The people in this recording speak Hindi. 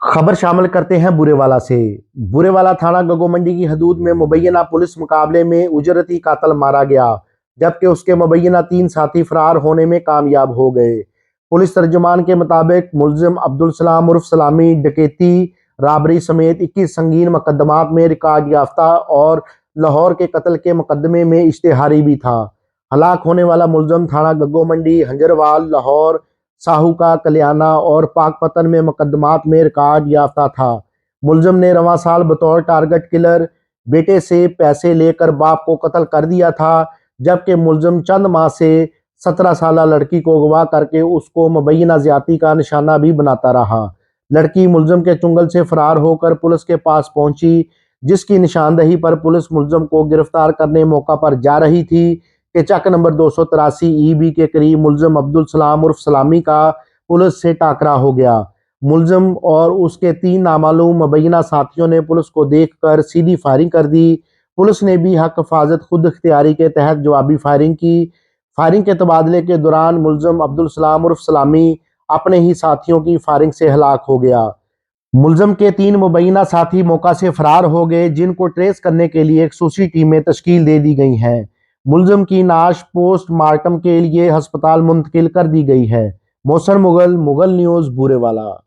खबर शामिल करते हैं बुरेवाला से। बुरेवाला थाना गगोमंडी की हदूद में मुबैना पुलिस मुकाबले में उजरती कातल मारा गया, जबकि उसके मुबैना 3 साथी फरार होने में कामयाब हो गए। पुलिस तर्जुमान के मुताबिक मुलजिम अब्दुल सलाम उर्फ सलामी डकैती, राबरी समेत 21 संगीन मुकदमात में रिकॉर्ड याफ्ता और लाहौर के कत्ल के मुकदमे में इश्तेहारी भी था। हलाक होने वाला मुलजिम थाना गगोमंडी, हंजरवाल, लाहौर, साहू का कल्याणा और पाकपतन में मुकदमात में रिकॉर्ड याफ्ता था। मुलजिम ने रवां साल बतौर टारगेट किलर बेटे से पैसे लेकर बाप को कत्ल कर दिया था, जबकि मुलजिम चंद माह से 17 साल लड़की को अगवा करके उसको मुबैना ज्यादती का निशाना भी बनाता रहा। लड़की मुलजिम के चुंगल से फरार होकर पुलिस के पास पहुंची, जिसकी निशानदही पर पुलिस मुलजिम को गिरफ्तार करने मौका पर जा रही थी कि चक नंबर 283 ईबी के करीब मुलजिम अब्दुल सलाम उर्फ सलामी का पुलिस से टाकरा हो गया। मुलजिम और उसके 3 नामालूम मुबैना साथियों ने पुलिस को देखकर सीधी फायरिंग कर दी। पुलिस ने भी हक हिफाजत खुद इख्तियारी के तहत जवाबी फायरिंग की। फायरिंग के तबादले के दौरान मुलजिम अब्दुल सलाम उर्फ सलामी अपने ही साथियों की फायरिंग से हलाक हो गया। मुलजिम के 3 मुबैना साथी मौका से फरार हो गए, जिनको ट्रेस करने के लिए एक खसूसी टीमें तश्कील दे दी गई हैं। मुलजिम की नाश पोस्टमार्टम के लिए अस्पताल मुंतकिल कर दी गई है। मोहसन मुगल, मुगल न्यूज़, बुरेवाला।